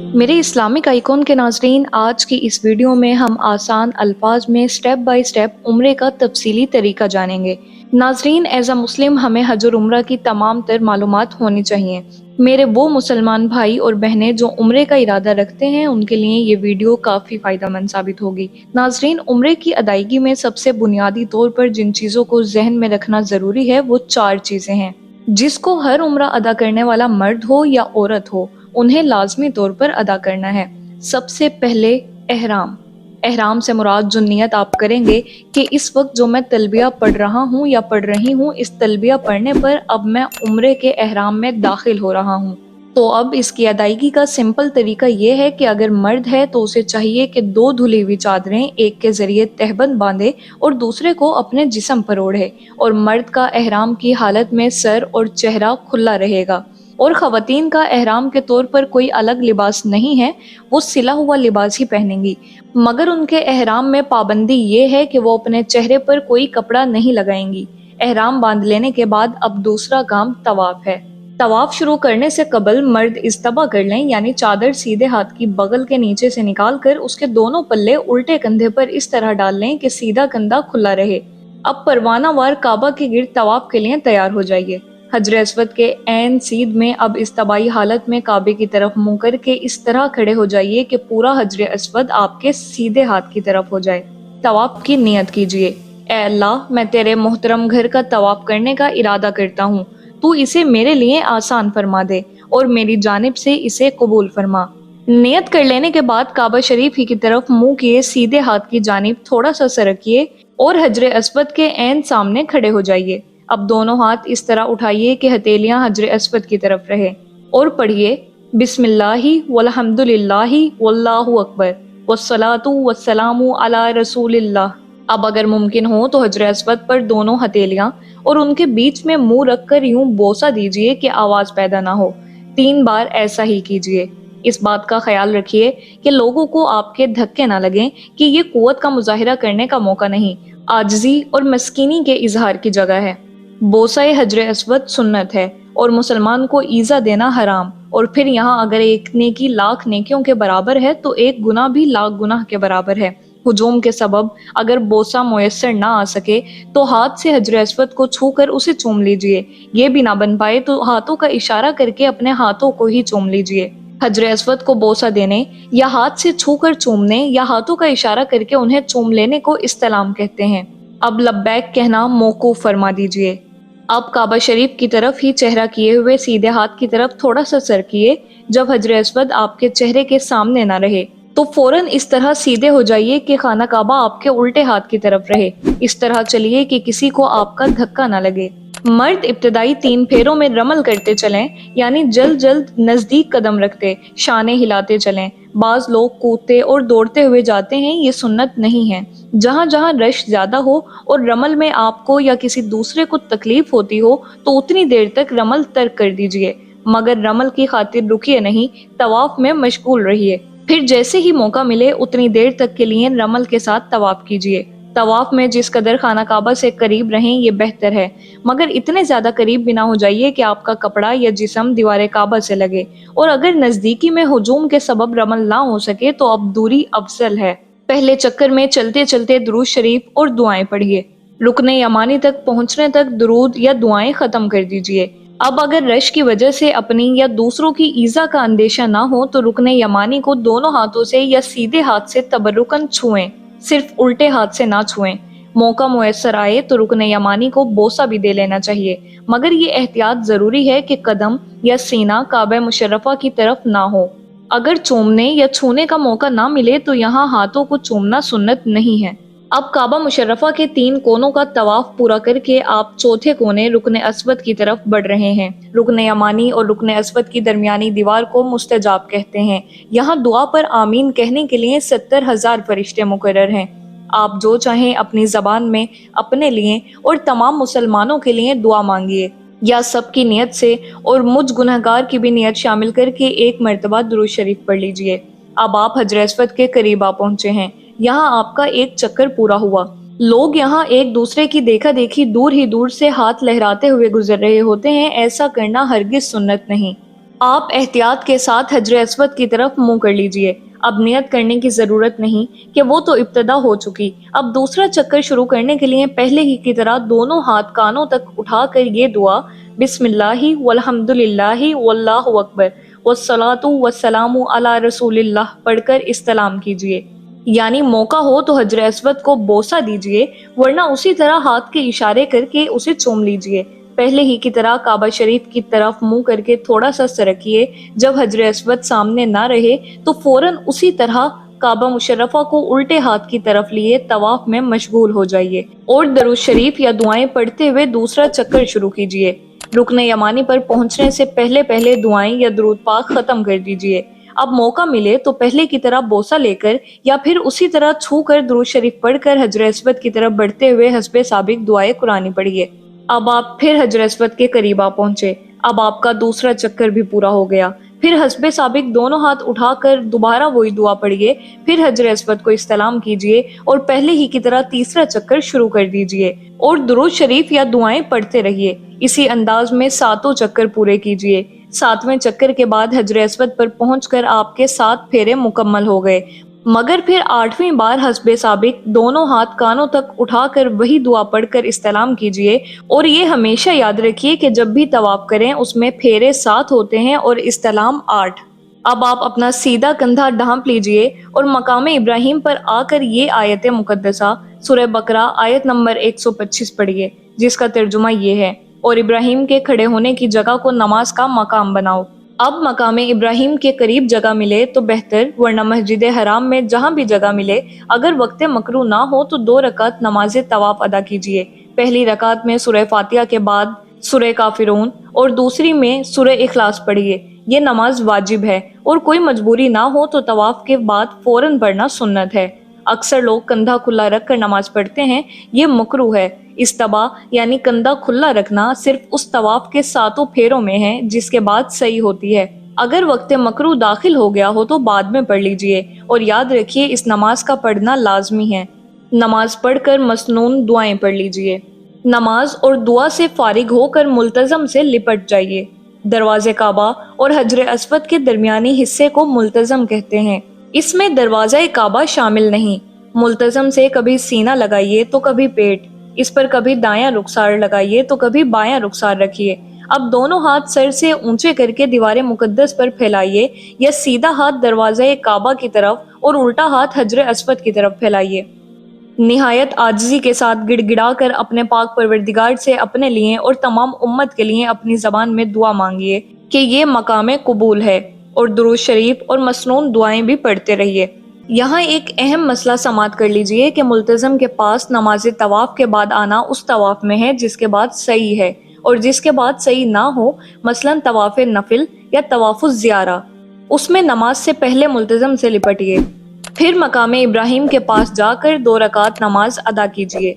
मेरे Islamic icon के नाज़रीन, आज की इस वीडियो में हम आसान अल्फाज में स्टेप बाय स्टेप उम्रे का तफसीली तरीका जानेंगे। नाज़रीन, एज अ मुस्लिम हमें हज और उम्रा की तमाम तर मालूमात होनी चाहिए। मेरे वो मुसलमान भाई और बहनें जो उम्रे का इरादा रखते हैं, उनके लिए ये वीडियो काफ़ी फ़ायदेमंद साबित होगी। नाज़रीन, उम्रे की अदायगी में सबसे बुनियादी तौर पर जिन चीज़ों को जहन में रखना ज़रूरी है वो 4 चीज़ें हैं, जिसको हर उम्रा अदा करने वाला मर्द हो या औरत हो, उन्हें लाजमी तौर पर अदा करना है। सबसे पहले एहराम। एहराम से मुराद जो नियत आप करेंगे कि इस वक्त जो मैं तलबिया पढ़ रहा हूँ या पढ़ रही हूँ, इस तलबिया पढ़ने पर अब मैं उम्रे के एहराम में दाखिल हो रहा हूँ। तो अब इसकी अदायगी का सिंपल तरीका ये है कि अगर मर्द है तो उसे चाहिए कि 2 धुली हुई चादरें एक के जरिए तहबंद बांधे और दूसरे को अपने जिस्म पर ओढ़े, और मर्द का एहराम की हालत में सर और चेहरा खुला रहेगा। और ख़वातीन का एहराम के तौर पर कोई अलग लिबास नहीं है, वो सिला हुआ लिबास ही पहनेंगी, मगर उनके एहराम में पाबंदी ये है कि वो अपने चेहरे पर कोई कपड़ा नहीं लगाएंगी। एहराम बांध लेने के बाद अब दूसरा काम तवाफ है। तवाफ शुरू करने से कबल मर्द इस्तबा कर लें, यानी चादर सीधे हाथ की बगल के नीचे से निकाल कर उसके दोनों पल्ले उल्टे कंधे पर इस तरह डाल लें कि सीधा कंधा खुला रहे। अब परवाना वार काबा के गिर्द तवाफ के लिए तैयार हो जाइए। हजर अस्वद के ऐन सीध में अब इस्तबाई हालत में काबे की तरफ मुंह करके इस तरह खड़े हो जाइए कि पूरा हजर अस्वद आपके सीधे हाथ की तरफ हो जाए। तवाफ की नियत कीजिए। ऐ अल्लाह, मैं तेरे मोहतरम घर का तवाफ करने का इरादा करता हूँ, तू इसे मेरे लिए आसान फरमा दे और मेरी जानिब से इसे कबूल फरमा। नियत कर लेने के बाद काबा शरीफ ही की तरफ मुंह किए सीधे हाथ की जानिब थोड़ा सा सरकिए और हजर अस्वद के ऐन सामने खड़े हो जाइए। अब दोनों हाथ इस तरह उठाइए कि हथेलियां हजर अस्वद की तरफ रहे और पढ़िए बिस्मिल्लाहि वल्हम्दुलिल्लाहि वल्लाहु अकबर वस्सलातु वस्सलामु अला रसूलिल्लाह। अब अगर मुमकिन हो तो हजर अस्वद पर दोनों हथेलियां और उनके बीच में मुंह रखकर यूं बोसा दीजिए कि आवाज पैदा ना हो। 3 बार ऐसा ही कीजिए। इस बात का ख्याल रखिए कि लोगों को आपके धक्के ना लगें कि ये कुव्वत का मुजाहिरा करने का मौका नहीं, आजिज़ी और मस्कीनी के इजहार की जगह है। बोसाए हजर अस्वद सुन्नत है और मुसलमान को ईजा देना हराम, और फिर यहाँ अगर एक नेकी लाख नेकियों के बराबर है तो एक गुनाह भी लाख गुनाह के बराबर है। हुजूम के सबब अगर बोसा मुयस्सर ना आ सके तो हाथ से हजर अस्वद को छू कर उसे चूम लीजिए। ये भी ना बन पाए तो हाथों का इशारा करके अपने हाथों को ही चूम लीजिए। हजर अस्वद को बोसा देने या हाथ से छू कर चूमने या हाथों का इशारा करके उन्हें चूम लेने को इस्तलाम कहते हैं। अब लब्बैक कहना मौकूफ फरमा दीजिए। अब काबा शरीफ की तरफ ही चेहरा किए हुए सीधे हाथ की तरफ थोड़ा सा सरकिए। जब हजर अस्वद आपके चेहरे के सामने ना रहे तो फौरन इस तरह सीधे हो जाइए कि खाना काबा आपके उल्टे हाथ की तरफ रहे। इस तरह चलिए कि किसी को आपका धक्का ना लगे। मर्द इब्तदाई 3 फेरों में रमल करते चलें, यानी जल्द जल्द नजदीक कदम रखते शाने हिलाते चलें। बाज लोग कूदते और दौड़ते हुए जाते हैं, ये सुन्नत नहीं है। जहाँ जहाँ रश ज्यादा हो और रमल में आपको या किसी दूसरे को तकलीफ होती हो तो उतनी देर तक रमल तर्क कर दीजिए, मगर रमल की खातिर रुकिए नहीं, तवाफ में मशगूल रहिए। फिर जैसे ही मौका मिले उतनी देर तक के लिए रमल के साथ तवाफ कीजिए। तवाफ में जिस कदर खाना काबा से करीब रहें ये बेहतर है, मगर इतने ज्यादा करीब भी ना हो जाइए कि आपका कपड़ा या जिस्म दीवारे काबा से लगे। और अगर नजदीकी में हुजूम के सबब रमल ना हो सके तो अब दूरी अफजल है। पहले चक्कर में चलते चलते दुरूद शरीफ और दुआएं पढ़िए। रुकने यमानी तक पहुंचने तक दुरूद या दुआएं खत्म कर दीजिए। अब अगर रश की वजह से अपनी या दूसरों की ईजा का अंदेशा ना हो तो रुकने यमानी को दोनों हाथों से या सीधे हाथ से तबर्रुकन छुएं, सिर्फ उल्टे हाथ से ना छुएं। मौका मुयस्सर आए तो रुकने यमानी को बोसा भी दे लेना चाहिए, मगर ये एहतियात जरूरी है कि कदम या सीना काबा मुशर्रफा की तरफ ना हो। अगर चूमने या छूने का मौका ना मिले तो यहाँ हाथों को चूमना सुन्नत नहीं है। अब काबा मुशर्रफा के 3 कोनों का तवाफ पूरा करके आप चौथे कोने रुकने अस्वद की तरफ बढ़ रहे हैं। रुकने यमानी और रुकने अस्वद की दरमियानी दीवार को मुस्तजाब कहते हैं। यहाँ दुआ पर आमीन कहने के लिए 70,000 फरिश्ते मुकर्रर हैं। आप जो चाहें अपनी जबान में अपने लिए और तमाम मुसलमानों के लिए दुआ मांगिए, या सबकी नियत से और मुझ गुनहगार की भी नियत शामिल करके एक मर्तबा दुरूद शरीफ पढ़ लीजिए। अब आप हजर अस्वद के करीब आ पहुंचे हैं। यहाँ आपका एक चक्कर पूरा हुआ। लोग यहाँ एक दूसरे की देखा देखी दूर ही दूर से हाथ लहराते हुए गुजर रहे होते हैं। ऐसा करना हरगिज सुन्नत नहीं। آپ احتیاط کے ساتھ حجر اسود کی طرف منہ کر لیجئے۔ اب نیت کرنے کی ضرورت نہیں کہ وہ تو ابتدا ہو چکی۔ اب دوسرا چکر شروع کرنے کے لیے پہلے ہی کی طرح دونوں ہاتھ کانوں تک اٹھا کر یہ دعا بسم اللہ والحمد للہ واللہ اکبر والصلاۃ والسلام علی رسول اللہ پڑھ کر استلام کیجئے۔ یعنی موقع ہو تو حجر اسود کو بوسہ دیجئے، ورنہ اسی طرح ہاتھ کے اشارے کر کے اسے چوم لیجئے۔ پہلے ہی کی طرح کعبہ شریف کی طرف منہ کر کے تھوڑا سا سرکیے۔ جب حجر اسود سامنے نہ رہے تو فوراً اسی طرح کعبہ مشرفہ کو الٹے ہاتھ کی طرف لیے طواف میں مشغول ہو جائیے اور درود شریف یا دعائیں پڑھتے ہوئے دوسرا چکر شروع کیجیے۔ رکن یمانی پر پہنچنے سے پہلے دعائیں یا درود پاک ختم کر دیجیے۔ اب موقع ملے تو پہلے کی طرح بوسہ لے کر یا پھر اسی طرح چھو کر درود شریف پڑھ کر حجر اسود کی طرف بڑھتے ہوئے حسب سابق دعائیں قرآنی پڑھیے۔ اب آپ پھر حجر اسود کے قریب آ پہنچے۔ اب آپ کا دوسرا چکر بھی پورا ہو گیا۔ پھر حسب سابق دونوں ہاتھ اٹھا کر دوبارہ وہی دعا پڑھیے، پھر حجر اسود کو استلام کیجیے اور پہلے ہی کی طرح تیسرا چکر شروع کر دیجیے اور درود شریف یا دعائیں پڑھتے رہیے۔ اسی انداز میں 7 چکر پورے کیجیے۔ 7ویں چکر کے بعد حجر اسود پر پہنچ کر آپ کے 7 پھیرے مکمل ہو گئے، مگر پھر 8ویں بار حسب سابق دونوں ہاتھ کانوں تک اٹھا کر وہی دعا پڑھ کر استلام کیجیے اور یہ ہمیشہ یاد رکھیے کہ جب بھی طواف کریں اس میں پھیرے 7 ہوتے ہیں اور استلام 8۔ اب آپ اپنا سیدھا کندھا ڈھانپ لیجئے اور مقام ابراہیم پر آ کر یہ آیت مقدسہ سورہ بقرہ آیت نمبر 125 پڑھیے، جس کا ترجمہ یہ ہے: اور ابراہیم کے کھڑے ہونے کی جگہ کو نماز کا مقام بناؤ۔ اب مقام ابراہیم کے قریب جگہ ملے تو بہتر، ورنہ مسجد حرام میں جہاں بھی جگہ ملے اگر وقت مکروہ نہ ہو تو 2 رکعت نماز طواف ادا کیجیے۔ پہلی رکعت میں سورہ فاتحہ کے بعد سورہ کافرون اور دوسری میں سورہ اخلاص پڑھیے۔ یہ نماز واجب ہے اور کوئی مجبوری نہ ہو تو طواف کے بعد فوراً پڑھنا سنت ہے۔ اکثر لوگ کندھا کھلا رکھ کر نماز پڑھتے ہیں، یہ مکروہ ہے۔ استباء یعنی کندھا کھلا رکھنا صرف اس طواف کے 7 پھیروں میں ہے جس کے بعد صحیح ہوتی ہے۔ اگر وقت مکروہ داخل ہو گیا ہو تو بعد میں پڑھ لیجئے اور یاد رکھیے اس نماز کا پڑھنا لازمی ہے۔ نماز پڑھ کر مسنون دعائیں پڑھ لیجئے۔ نماز اور دعا سے فارغ ہو کر ملتزم سے لپٹ جائیے۔ دروازے کعبہ اور حجر اسود کے درمیانی حصے کو ملتزم کہتے ہیں۔ اس میں دروازہ کعبہ شامل نہیں۔ ملتزم سے کبھی سینہ لگائیے تو کبھی پیٹ، اس پر کبھی دایاں رخسار لگائیے تو کبھی بایاں رخسار رکھیے۔ اب دونوں ہاتھ سر سے اونچے کر کے دیوار مقدس پر پھیلائیے یا سیدھا ہاتھ دروازہ کعبہ کی طرف اور الٹا ہاتھ حجر اسود کی طرف پھیلائیے۔ نہایت عاجزی کے ساتھ گڑ گڑا کر اپنے پاک پروردگار سے اپنے لیے اور تمام امت کے لیے اپنی زبان میں دعا مانگیے کہ یہ مقام قبول ہے، اور درود شریف اور مسنون دعائیں بھی پڑھتے رہیے۔ یہاں ایک اہم مسئلہ سماعت کر لیجئے کہ ملتزم کے پاس نماز طواف کے بعد آنا اس طواف میں ہے جس کے بعد صحیح ہے، اور جس کے بعد صحیح نہ ہو، مثلا طواف نفل یا طواف الزیارہ، اس میں نماز سے پہلے ملتزم سے لپٹیے، پھر مقام ابراہیم کے پاس جا کر 2 رکعت نماز ادا کیجیے۔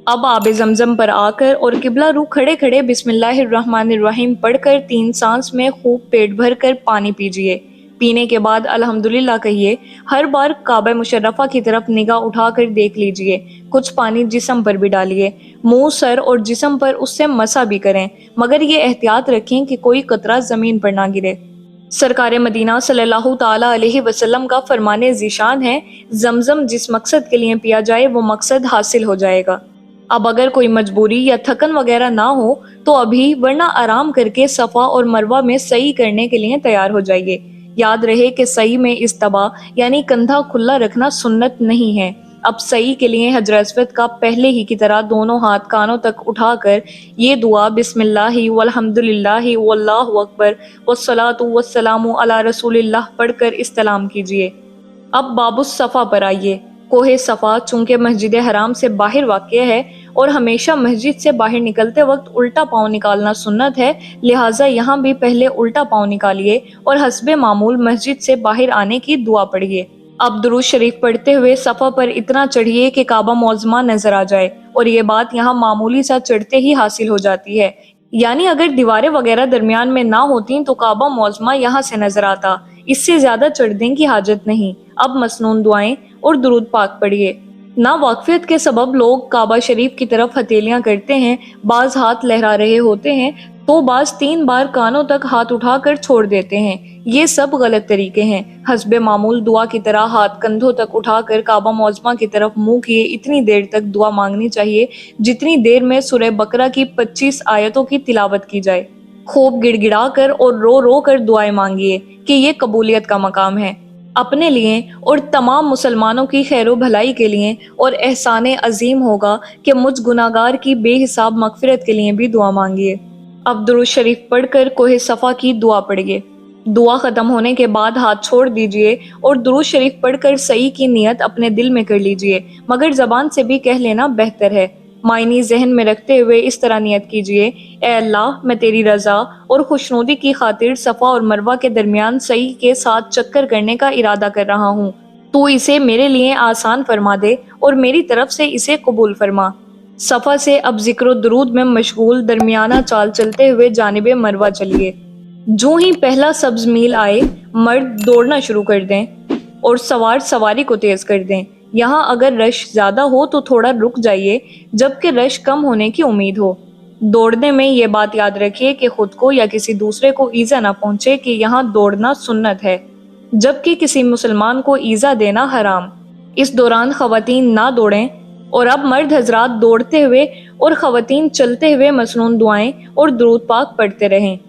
اب آب زمزم پر آ کر اور قبلہ رو کھڑے کھڑے بسم اللہ الرحمن الرحیم پڑھ کر 3 سانس میں خوب پیٹ بھر کر پانی پیجیے۔ پینے کے بعد الحمدللہ کہیے۔ ہر بار کعبہ مشرفہ کی طرف نگاہ اٹھا کر دیکھ لیجیے۔ کچھ پانی جسم پر بھی ڈالیے، منہ، سر اور جسم پر اس سے مسح بھی کریں، مگر یہ احتیاط رکھیں کہ کوئی قطرہ زمین پر نہ گرے۔ سرکار مدینہ صلی اللہ تعالی علیہ وسلم کا فرمان ذیشان ہے: زمزم جس مقصد کے لیے پیا جائے وہ مقصد حاصل ہو جائے گا۔ اب اگر کوئی مجبوری یا تھکن وغیرہ نہ ہو تو ابھی، ورنہ آرام کر کے صفا اور مروہ میں سعی کرنے کے لیے تیار ہو جائیے۔ یاد رہے کہ سعی میں استباء یعنی کندھا کھلا رکھنا سنت نہیں ہے۔ اب سعی کے لیے حجر اسود کا پہلے ہی کی طرح دونوں ہاتھ کانوں تک اٹھا کر یہ دعا بسم اللہ والحمد للہ واللہ اکبر والصلاۃ والسلام علی رسول اللہ پڑھ کر استلام کیجیے۔ اب باب الصفا پر آئیے۔ کوہ صفا چونکہ مسجد حرام سے باہر واقع ہے اور ہمیشہ مسجد سے باہر نکلتے وقت الٹا پاؤں نکالنا سنت ہے، لہٰذا یہاں بھی پہلے الٹا پاؤں نکالیے اور حسب معمول مسجد سے باہر آنے کی دعا پڑھیے۔ اب درود شریف پڑھتے ہوئے صفا پر اتنا چڑھیے کہ کعبہ معظمہ نظر آ جائے، اور یہ بات یہاں معمولی سا چڑھتے ہی حاصل ہو جاتی ہے، یعنی اگر دیواریں وغیرہ درمیان میں نہ ہوتی تو کعبہ معظمہ یہاں سے نظر آتا، اس سے زیادہ چڑھنے کی حاجت نہیں۔ اب مسنون دعائیں اور درود پاک پڑھیے۔ نا واقفیت کے سبب لوگ کعبہ شریف کی طرف ہتھیلیاں کرتے ہیں، بعض ہاتھ لہرا رہے ہوتے ہیں تو بعض 3 बार कानों तक हाथ उठाकर छोड़ देते हैं। ये सब गलत तरीके हैं। हस्बे मामूल दुआ की तरह हाथ कंधों तक उठाकर काबा मौजमा की तरफ मुंह किए इतनी देर तक दुआ मांगनी चाहिए जितनी देर में सूरह बकरा की 25 आयतों की तिलावत की जाए। खूब गिड़गिड़ा कर और रो रो कर दुआएं मांगिए कि ये कबूलियत का मकाम है। अपने लिए और तमाम मुसलमानों की खैरो भलाई के लिए और एहसाने अजीम होगा कि मुझ गुनाहगार की बेहिसाब मगफिरत के लिए भी दुआ मांगिए। अब दुरूद शरीफ पढ़कर कोहे सफा की दुआ पढ़िए। दुआ खत्म होने के बाद हाथ छोड़ दीजिए और दुरूद शरीफ पढ़कर सही की नियत अपने दिल में कर लीजिए, मगर जबान से भी कह लेना बेहतर है। मायनी जहन में रखते हुए इस तरह नियत कीजिए, ए अल्लाह, मैं तेरी रजा और खुशनुदी की खातिर सफा और मरवा के दरमियान सही के साथ चक्कर करने का इरादा कर रहा हूँ। तू इसे मेरे लिए आसान फरमा दे और मेरी तरफ से इसे कबूल फरमा। सफा से अब जिक्र दुरूद में मशगूल दरमियाना चाल चलते हुए जानिबे मरवा चलिए। जो ही पहला सब्ज मील आए, मर्द दौड़ना शुरू कर दें और सवार सवारी को तेज कर दें। यहाँ अगर रश ज्यादा हो तो थोड़ा रुक जाइए, जबकि रश कम होने की उम्मीद हो। दौड़ने में ये बात याद रखिए कि खुद को या किसी दूसरे को ईजा ना पहुंचे कि यहाँ दौड़ना सुन्नत है, जबकि किसी मुसलमान को ईजा देना हराम। इस दौरान खवातीन ना दौड़ें और अब मर्द हजरात दौड़ते हुए और खवातीन चलते हुए मसनून दुआएं और दुरूद पाक पढ़ते रहें।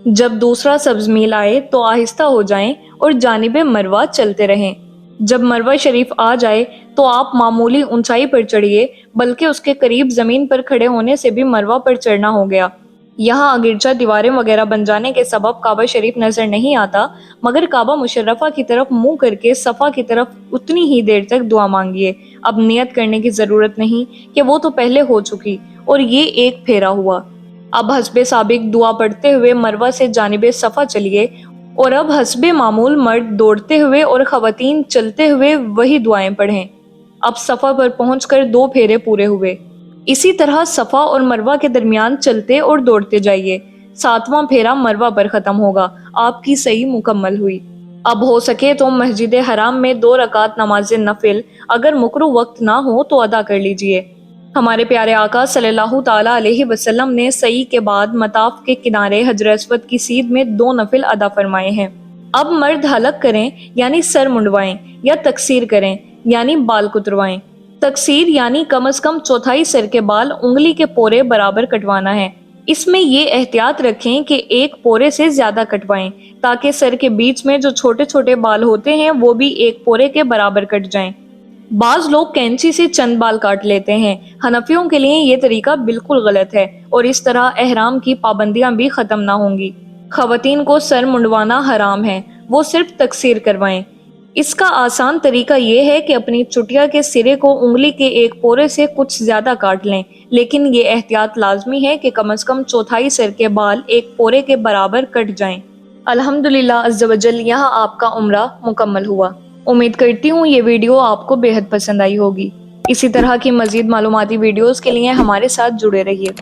जब दूसरा सब्ज मील आए तो आहिस्ता हो जाएं और जानिबे मरवा चलते रहें। जब मरवा शरीफ आ जाए तो आप मामूली ऊंचाई पर चढ़िए, बल्कि उसके करीब जमीन पर खड़े होने से भी मरवा पर चढ़ना हो गया। यहाँ अगिरचा दीवारें वगैरह बन जाने के सबब काबा शरीफ नजर नहीं आता, मगर काबा मुशर्रफा की तरफ मुंह करके सफा की तरफ उतनी ही देर तक दुआ मांगिए। अब नियत करने की जरूरत नहीं कि वो तो पहले हो चुकी और ये एक फेरा हुआ। अब हस्बे साबिक दुआ पढ़ते हुए मरवा से जानिबे सफा चलिए और अब हस्बे मामूल मर्द दौड़ते हुए और खवातीन चलते हुए वही दुआएं पढ़ें। अब सफा पर पहुंचकर 2 फेरे पूरे हुए। इसी तरह सफा और मरवा के दरमियान चलते और दौड़ते जाइए। 7वां फेरा मरवा पर खत्म होगा। आपकी सही मुकम्मल हुई। अब हो सके तो मस्जिद हराम में 2 रकात नमाज नफिल अगर मुकरू वक्त ना हो तो अदा कर लीजिए। हमारे प्यारे आका सल्लल्लाहु ताला अलैहि वसल्लम ने सई के बाद मताफ के किनारे हजर अस्वद की सीध में 2 नफिल अदा फरमाए हैं। अब मर्द हलक करें यानी सर मुंडवाएं या तकसीर करें यानी बाल कुतरवाएं। तकसीर यानी कम से कम चौथाई सर के बाल उंगली के पोरे बराबर कटवाना है। इसमें ये एहतियात रखें कि एक पोरे से ज्यादा कटवाएं ताकि सर के बीच में जो छोटे छोटे बाल होते हैं वो भी एक पोरे के बराबर कट जाएं। बाज लोग कैंची से चंद बाल काट लेते हैं। हनफियों के लिए ये तरीका बिल्कुल गलत है और इस तरह एहराम की पाबंदियां भी खत्म ना होंगी। खवातीन को सर मुंडवाना हराम है, वो सिर्फ तकसीर करवाएं। इसका आसान तरीका ये है कि अपनी चुटिया के सिरे को उंगली के एक पोरे से कुछ ज्यादा काट लें, लेकिन ये एहतियात लाजमी है कि कम से कम चौथाई सिर के बाल एक पोरे के बराबर कट जाएं। अल्हम्दुलिल्लाह अज़्ज़ा वजल यहाँ आपका उम्रा मुकम्मल हुआ। उम्मीद करती हूँ ये वीडियो आपको बेहद पसंद आई होगी। इसी तरह की मजीद मालूमाती वीडियोस के लिए हमारे साथ जुड़े रहिए।